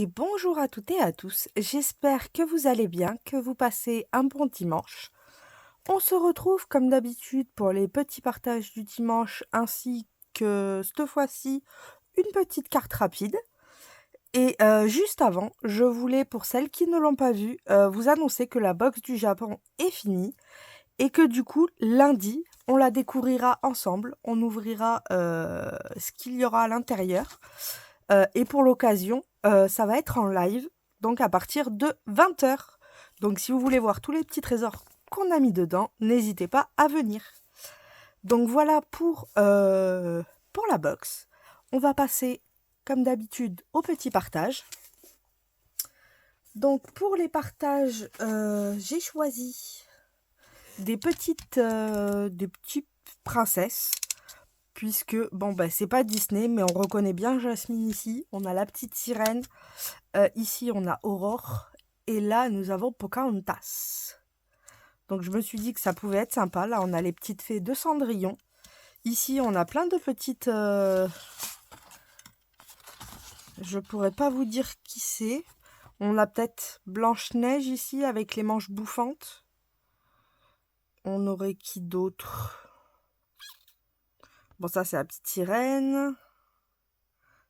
Et bonjour à toutes et à tous, j'espère que vous allez bien, que vous passez un bon dimanche. On se retrouve comme d'habitude pour les petits partages du dimanche ainsi que cette fois-ci une petite carte rapide. Et juste avant, je voulais pour celles qui ne l'ont pas vu, vous annoncer que la box du Japon est finie et que du coup lundi on la découvrira ensemble, on ouvrira ce qu'il y aura à l'intérieur. Et pour l'occasion, ça va être en live, donc à partir de 20h. Donc si vous voulez voir tous les petits trésors qu'on a mis dedans, n'hésitez pas à venir. Donc voilà pour la box. On va passer, comme d'habitude, au petit partage. Donc pour les partages, j'ai choisi des petites princesses. Puisque, bon, bah, c'est pas Disney, mais on reconnaît bien Jasmine ici. On a la petite sirène. Ici, on a Aurore. Et là, nous avons Pocahontas. Donc, je me suis dit que ça pouvait être sympa. Là, on a les petites fées de Cendrillon. Ici, on a plein de petites... Je pourrais pas vous dire qui c'est. On a peut-être Blanche-Neige ici, avec les manches bouffantes. On aurait qui d'autre? Bon, ça, c'est la petite sirène.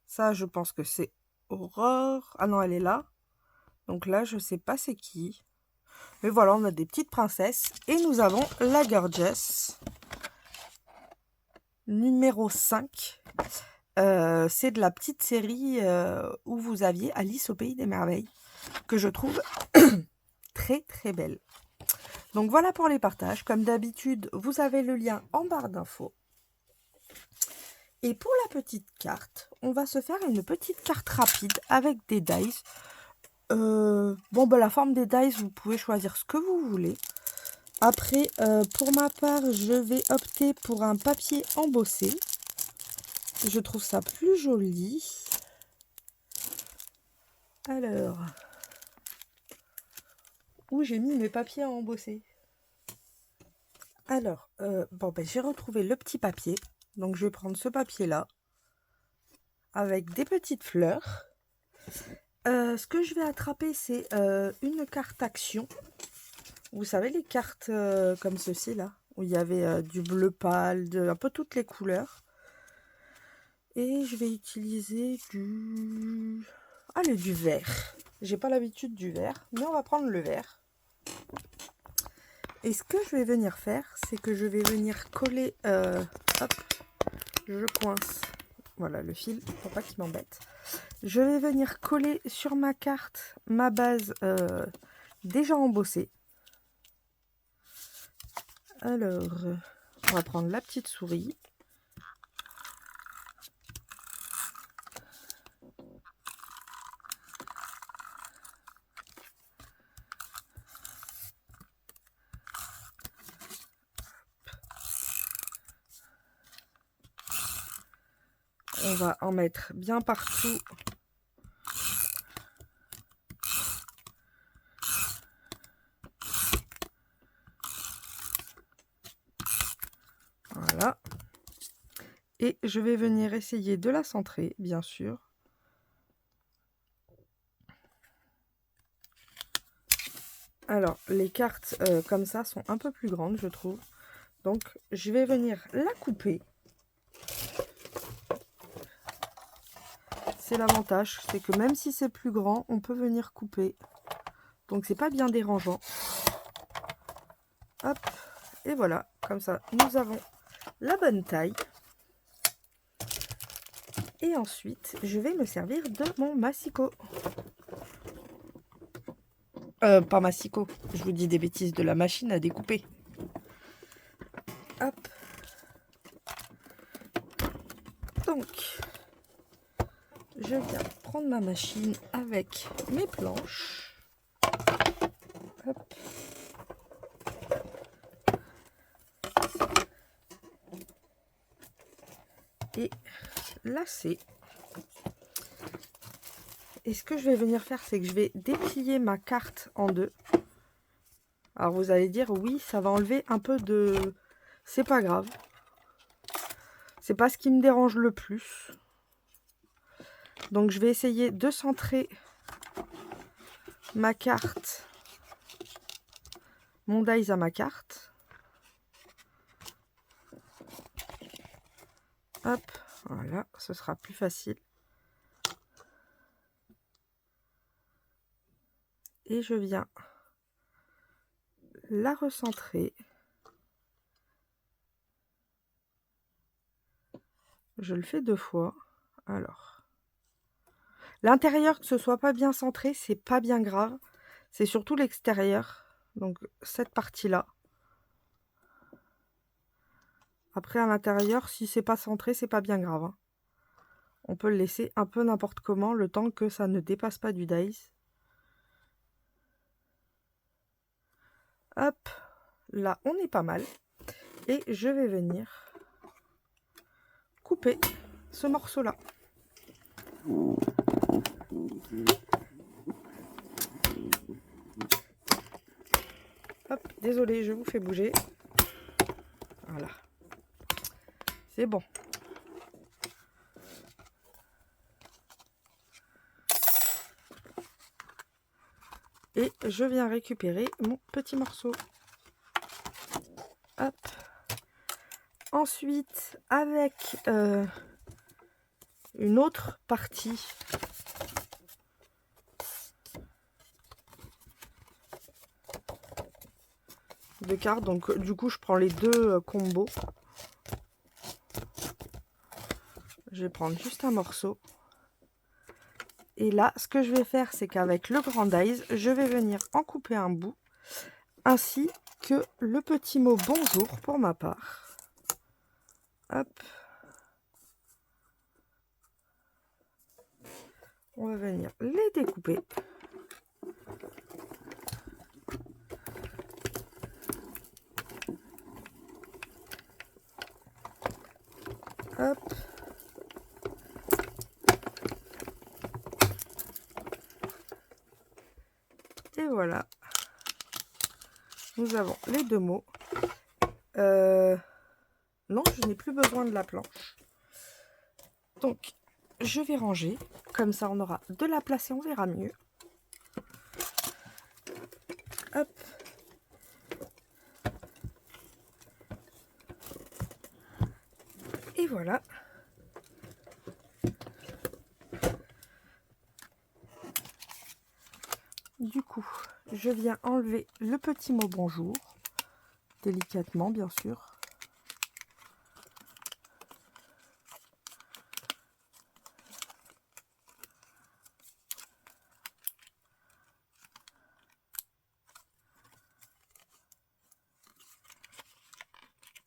Ça, je pense que c'est Aurore. Ah non, elle est là. Donc là, je sais pas c'est qui. Mais voilà, on a des petites princesses. Et nous avons la Gorgeous. Numéro 5. C'est de la petite série où vous aviez Alice au Pays des Merveilles. Que je trouve très très belle. Donc voilà pour les partages. Comme d'habitude, vous avez le lien en barre d'infos. Et pour la petite carte, on va se faire une petite carte rapide avec des dice. Bon, bah, la forme des dice, vous pouvez choisir ce que vous voulez. Après, pour ma part, je vais opter pour un papier embossé. Je trouve ça plus joli. Alors, où j'ai mis mes papiers à embosser? Alors, bon, ben, j'ai retrouvé le petit papier. Donc, je vais prendre ce papier-là avec des petites fleurs. Ce que je vais attraper, c'est une carte action. Vous savez, les cartes comme ceci, là, où il y avait du bleu pâle, un peu toutes les couleurs. Et je vais utiliser du... Allez, du vert. J'ai pas l'habitude du vert, mais on va prendre le vert. Et ce que je vais venir faire, c'est que je vais venir coller... hop, je coince. Voilà, le fil, pour pas qu'il m'embête. Je vais venir coller sur ma carte ma base déjà embossée. Alors, on va prendre la petite souris. On va en mettre bien partout. Voilà. Et je vais venir essayer de la centrer, bien sûr. Alors, les cartes comme ça sont un peu plus grandes, je trouve. Donc, je vais venir la couper. C'est l'avantage, c'est que même si c'est plus grand, on peut venir couper. Donc, c'est pas bien dérangeant. Hop, et voilà. Comme ça, nous avons la bonne taille. Et ensuite, je vais me servir de mon massicot. Pas massicot, je vous dis des bêtises, de la machine à découper. Hop. Donc, je viens prendre ma machine avec mes planches. Hop. Et lasser. Et ce que je vais venir faire, c'est que je vais déplier ma carte en deux. Alors vous allez dire, oui, ça va enlever un peu de... C'est pas grave. C'est pas ce qui me dérange le plus. Donc je vais essayer de centrer ma carte, mon dies à ma carte. Hop, voilà, ce sera plus facile. Et je viens la recentrer. Je le fais 2 fois. Alors, l'intérieur, que ce soit pas bien centré, c'est pas bien grave. C'est surtout l'extérieur, donc cette partie-là. Après, à l'intérieur, si c'est pas centré, c'est pas bien grave, hein. On peut le laisser un peu n'importe comment, le temps que ça ne dépasse pas du dies. Hop, là, on est pas mal. Et je vais venir couper ce morceau-là. Hop, désolé, je vous fais bouger. Voilà. C'est bon. Et je viens récupérer mon petit morceau. Hop. Ensuite, avec une autre partie de cartes, donc du coup je prends les deux combos. Je vais prendre juste un morceau. Et là, ce que je vais faire, c'est qu'avec le grand dies, je vais venir en couper un bout, ainsi que le petit mot bonjour pour ma part. Hop. On va venir les découper. Hop. Et voilà. Nous avons les deux mots. Non, je n'ai plus besoin de la planche. Donc, je vais ranger. Comme ça, on aura de la place et on verra mieux. Hop. Et voilà. Du coup, je viens enlever le petit mot bonjour. Délicatement, bien sûr.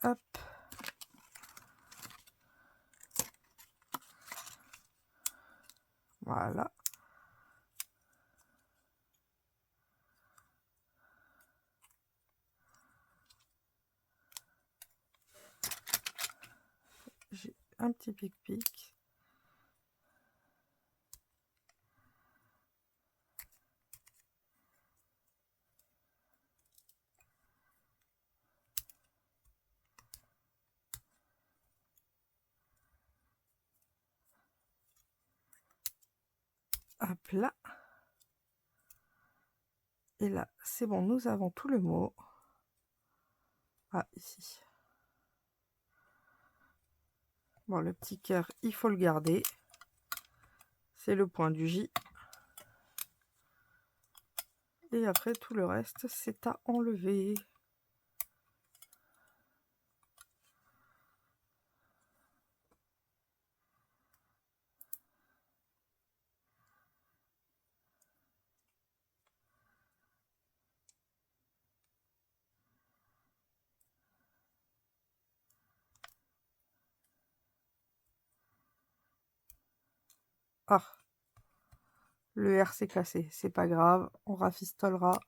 Hop. Voilà. J'ai un petit pic-pic. Hop là. Et là, c'est bon, nous avons tout le mot. Ah, ici. Bon, le petit cœur, il faut le garder. C'est le point du J. Et après, tout le reste, c'est à enlever. Ah, le R s'est cassé, c'est pas grave, on rafistolera.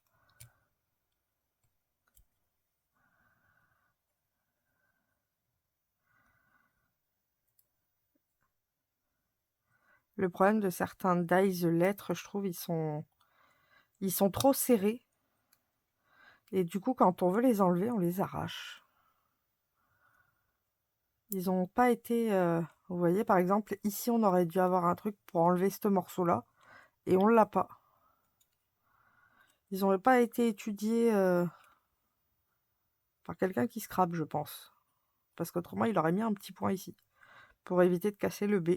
Le problème de certains dies lettres, je trouve, ils sont trop serrés. Et du coup, quand on veut les enlever, on les arrache. Ils n'ont pas été... vous voyez, par exemple, ici, on aurait dû avoir un truc pour enlever ce morceau-là. Et on l'a pas. Ils n'auraient pas été étudiés par quelqu'un qui scrape, je pense. Parce qu'autrement, il aurait mis un petit point ici, pour éviter de casser le B.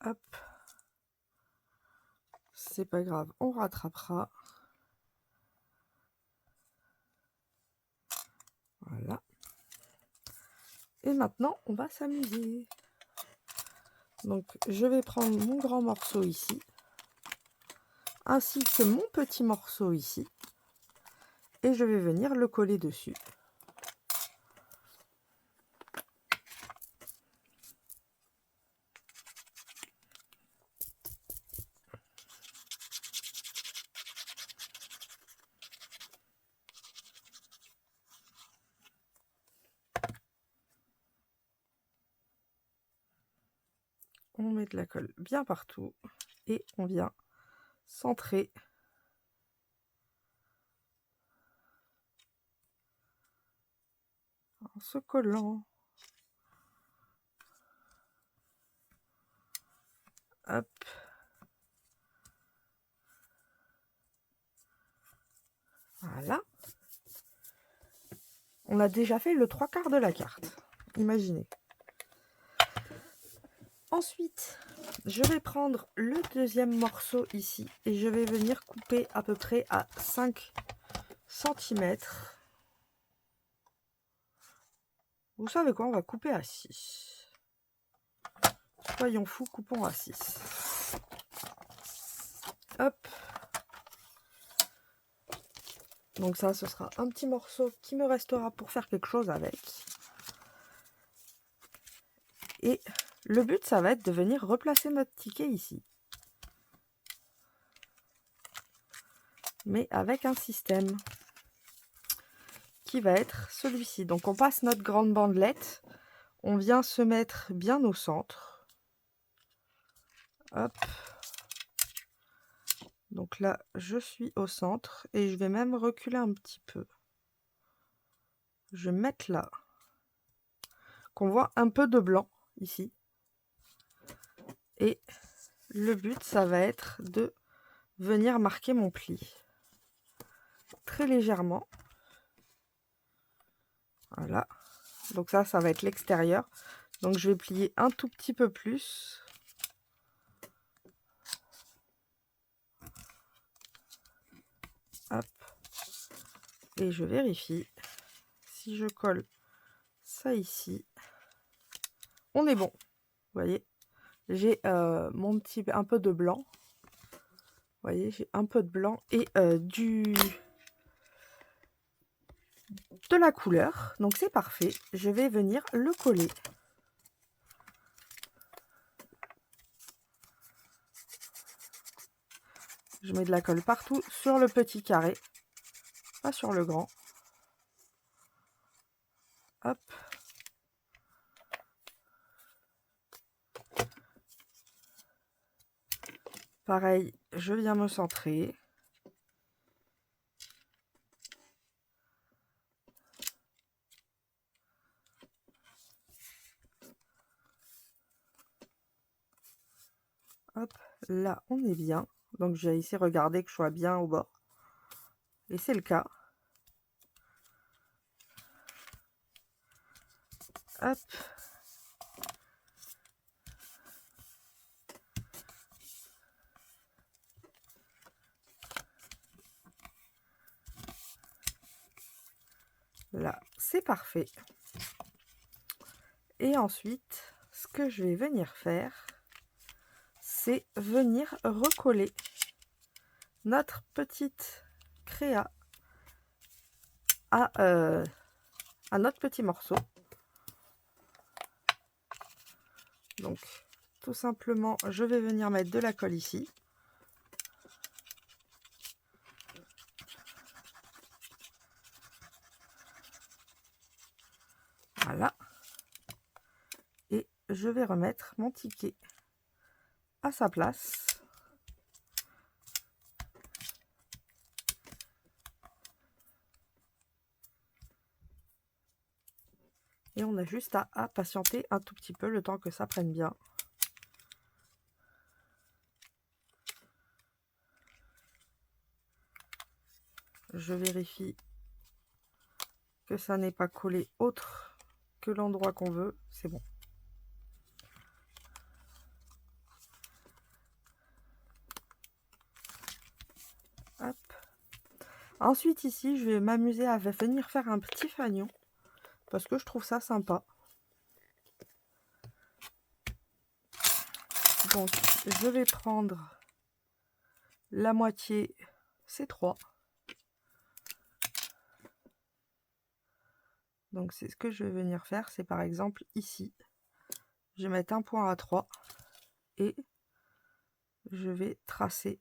Hop. C'est pas grave, on rattrapera. Voilà. Et maintenant, on va s'amuser. Donc, je vais prendre mon grand morceau ici, ainsi que mon petit morceau ici, et je vais venir le coller dessus. On met de la colle bien partout et on vient centrer en se collant. Hop. Voilà. On a déjà fait le 3/4 de la carte. Imaginez. Ensuite, je vais prendre le deuxième morceau ici et je vais venir couper à peu près à 5 cm. Vous savez quoi, on va couper à 6. Soyons fous, coupons à 6. Hop. Donc ça, ce sera un petit morceau qui me restera pour faire quelque chose avec. Et le but, ça va être de venir replacer notre ticket ici. Mais avec un système qui va être celui-ci. Donc on passe notre grande bandelette. On vient se mettre bien au centre. Hop. Donc là, je suis au centre et je vais même reculer un petit peu. Je vais mettre là. Qu'on voit un peu de blanc ici. Et le but, ça va être de venir marquer mon pli. Très légèrement. Voilà. Donc ça va être l'extérieur. Donc je vais plier un tout petit peu plus. Hop. Et je vérifie. Si je colle ça ici, on est bon. Vous voyez, j'ai mon petit un peu de blanc. Vous voyez, j'ai un peu de blanc et de la couleur. Donc c'est parfait. Je vais venir le coller. Je mets de la colle partout sur le petit carré, pas sur le grand. Hop. Pareil, je viens me centrer. Hop, là on est bien. Donc j'ai ici regardé que je sois bien au bord. Et c'est le cas. Hop. Là, c'est parfait. Et ensuite, ce que je vais venir faire, c'est venir recoller notre petite créa à notre petit morceau. Donc, tout simplement, je vais venir mettre de la colle ici. Voilà. Et je vais remettre mon ticket à sa place. Et on a juste à patienter un tout petit peu le temps que ça prenne bien. Je vérifie que ça n'est pas collé autre que l'endroit qu'on veut. C'est bon. Hop. Ensuite ici, je vais m'amuser à venir faire un petit fanion parce que je trouve ça sympa. Donc je vais prendre la moitié, c'est 3. Donc c'est ce que je vais venir faire, c'est par exemple ici. Je vais mettre un point à 3 et je vais tracer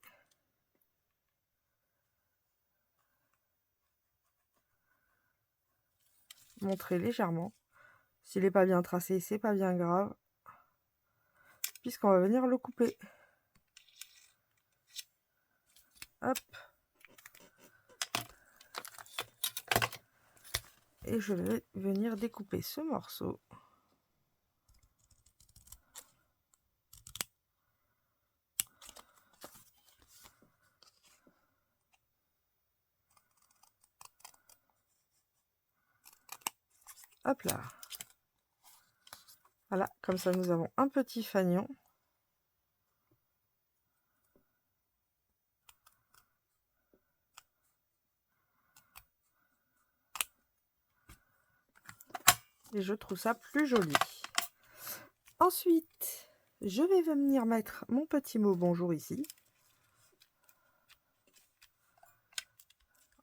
montrer légèrement. S'il n'est pas bien tracé, c'est pas bien grave, puisqu'on va venir le couper. Hop. Et je vais venir découper ce morceau. Hop là. Voilà, comme ça nous avons un petit fanion. Et je trouve ça plus joli. Ensuite, je vais venir mettre mon petit mot bonjour ici.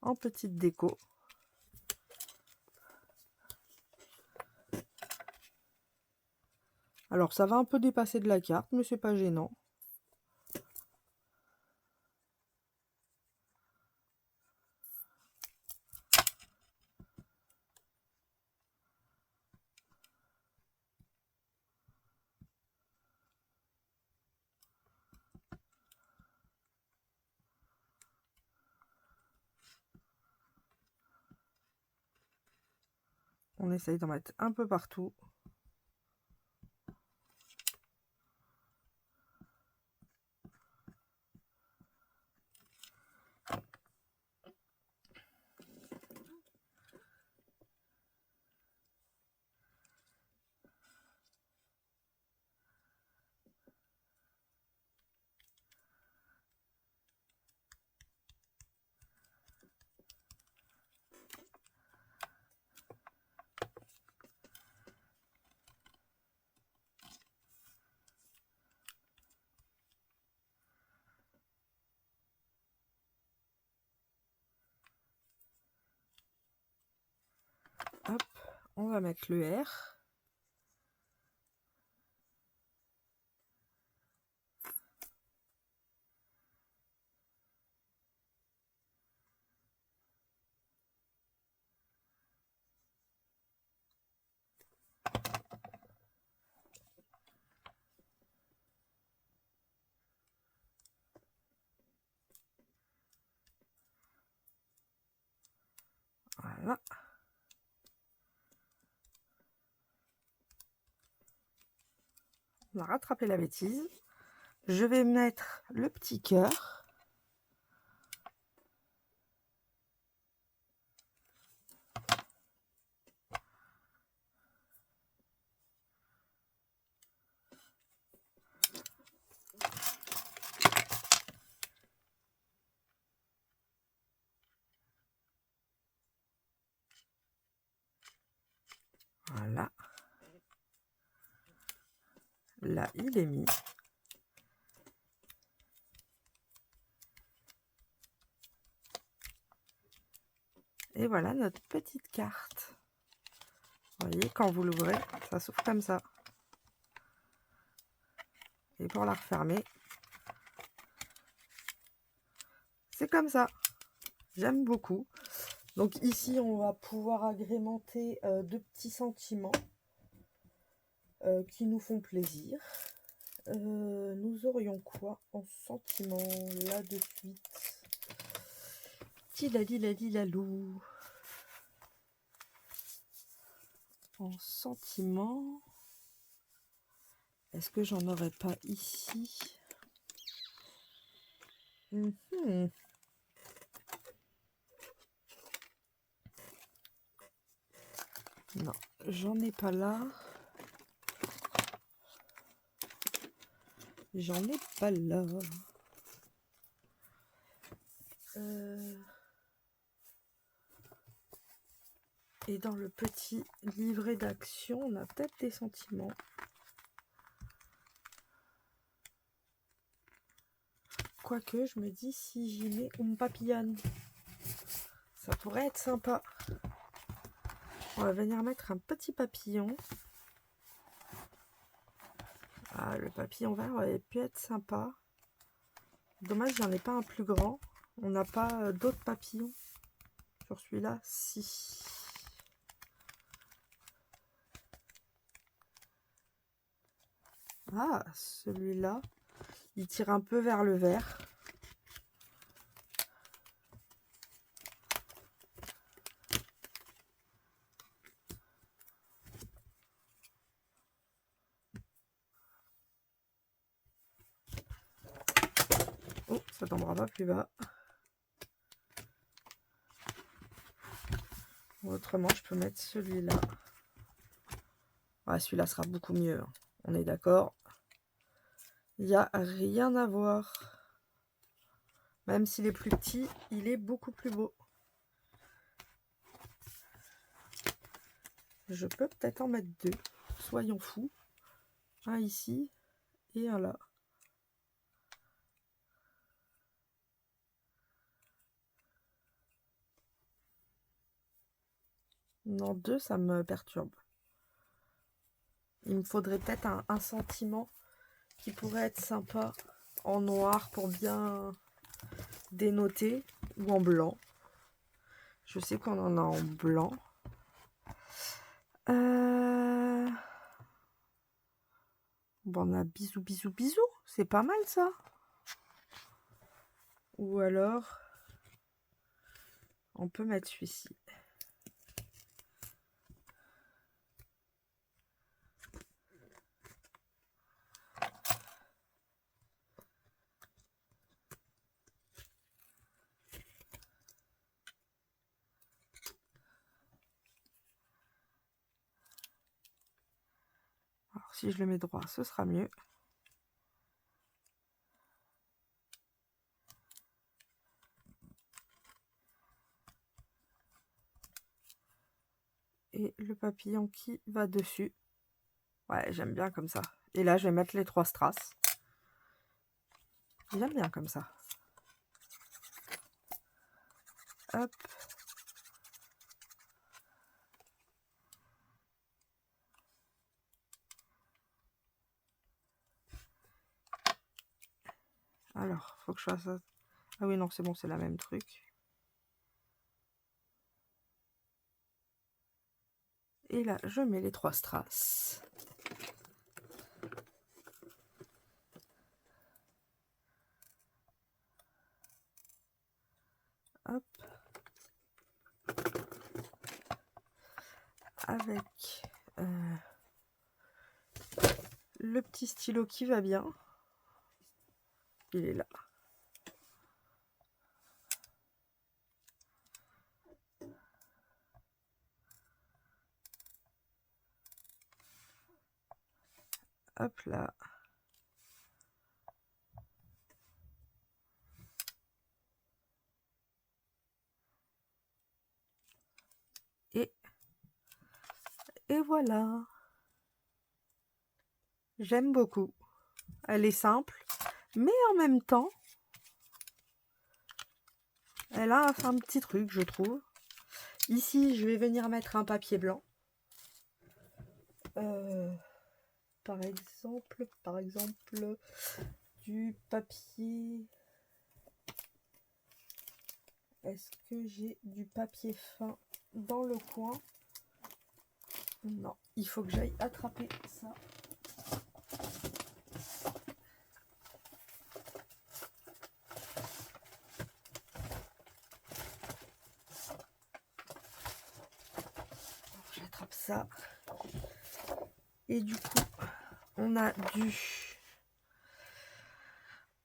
En petite déco. Alors ça va un peu dépasser de la carte, mais c'est pas gênant. On essaye d'en mettre un peu partout. Hop, on va mettre le R. Voilà. On a rattrapé la bêtise. Je vais mettre le petit cœur. Voilà. Là, il est mis. Et voilà notre petite carte. Vous voyez, quand vous l'ouvrez, ça s'ouvre comme ça. Et pour la refermer, c'est comme ça. J'aime beaucoup. Donc ici, on va pouvoir agrémenter de petits sentiments qui nous font plaisir. Nous aurions quoi en sentiment là de suite? Tilali-lali-lalou. en sentiment. Est-ce que j'en aurais pas ici? Non, j'en ai pas là. J'en ai pas là. Et dans le petit livret d'action, on a peut-être des sentiments. Quoique, je me dis, si j'y mets un papillon, ça pourrait être sympa. On va venir mettre un petit papillon. Ah, le papillon vert aurait pu être sympa. Dommage, j'en ai pas un plus grand. On n'a pas d'autres papillons. Sur celui-là, si. Ah, celui-là, il tire un peu vers le vert. Oh, ça tombera pas plus bas. Autrement, je peux mettre celui-là. Ah, celui-là sera beaucoup mieux. On est d'accord. Il n'y a rien à voir. Même s'il est plus petit, il est beaucoup plus beau. Je peux peut-être en mettre deux. Soyons fous. Un ici et un là. Non, deux, ça me perturbe. Il me faudrait peut-être un sentiment qui pourrait être sympa en noir pour bien dénoter ou en blanc. Je sais qu'on en a en blanc. Bon, on a bisous, bisous, bisous. C'est pas mal ça. Ou alors, on peut mettre celui-ci. Alors, si je le mets droit, ce sera mieux. Et le papillon qui va dessus. Ouais, j'aime bien comme ça. Et là, je vais mettre les 3 strass. J'aime bien comme ça. Hop. Alors, faut que je fasse ça. Ah oui, non, c'est bon, c'est la même truc. Et là, je mets les 3 strass. Hop. Avec le petit stylo qui va bien. Il est là. Hop là. Et voilà. J'aime beaucoup. Elle est simple, mais en même temps, elle a un petit truc, je trouve. Ici, je vais venir mettre un papier blanc. Par exemple, du papier... Est-ce que j'ai du papier fin dans le coin? Non, il faut que j'aille attraper ça. J'attrape ça. Et du coup, on a du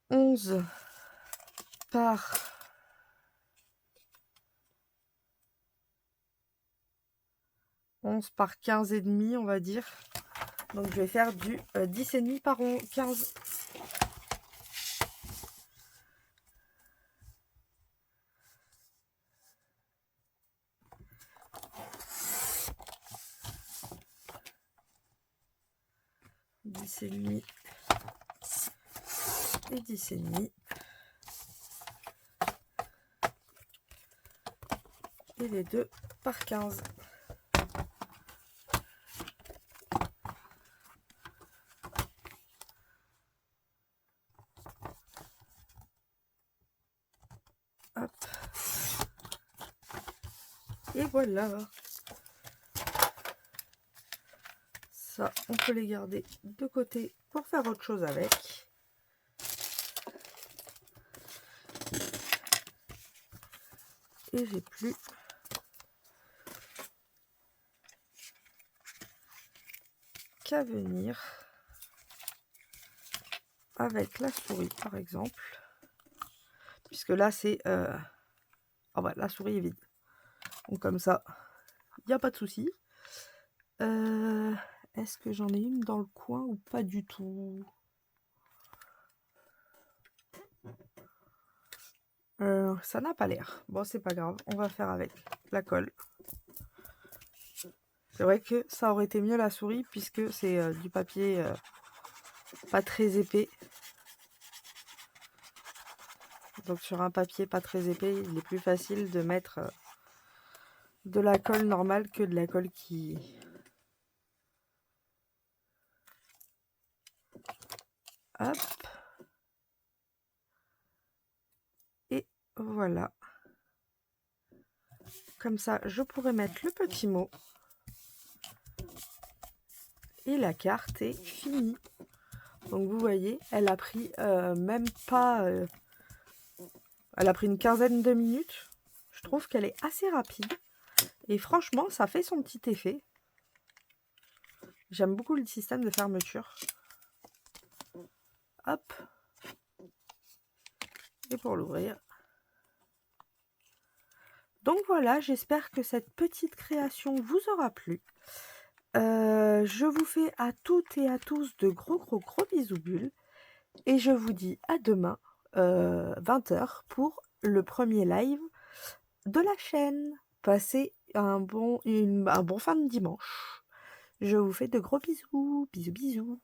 11 par 15 et demi, on va dire. Donc je vais faire du 10 et demi par 15. Et demi et 10 et demi. Et les deux par 15. Hop. Et voilà. Ça, on peut les garder de côté pour faire autre chose avec. Et j'ai plus qu'à venir avec la souris, par exemple. Puisque là, c'est... Oh bah, la souris est vide. Donc comme ça, il n'y a pas de souci. Est-ce que j'en ai une dans le coin ou pas du tout? Ça n'a pas l'air. Bon, c'est pas grave, on va faire avec la colle. C'est vrai que ça aurait été mieux la souris puisque c'est du papier pas très épais. Donc sur un papier pas très épais, il est plus facile de mettre de la colle normale que de la colle qui... Hop. Et voilà. Comme ça, je pourrais mettre le petit mot. Et la carte est finie. Donc vous voyez, elle a pris même pas... elle a pris une quinzaine de minutes. Je trouve qu'elle est assez rapide. Et franchement, ça fait son petit effet. J'aime beaucoup le système de fermeture. Hop. Et pour l'ouvrir. Donc voilà, j'espère que cette petite création vous aura plu. Je vous fais à toutes et à tous de gros bisous bulles. Et je vous dis à demain, 20 h, pour le premier live de la chaîne. Passez un bon fin de dimanche. Je vous fais de gros bisous. Bisous.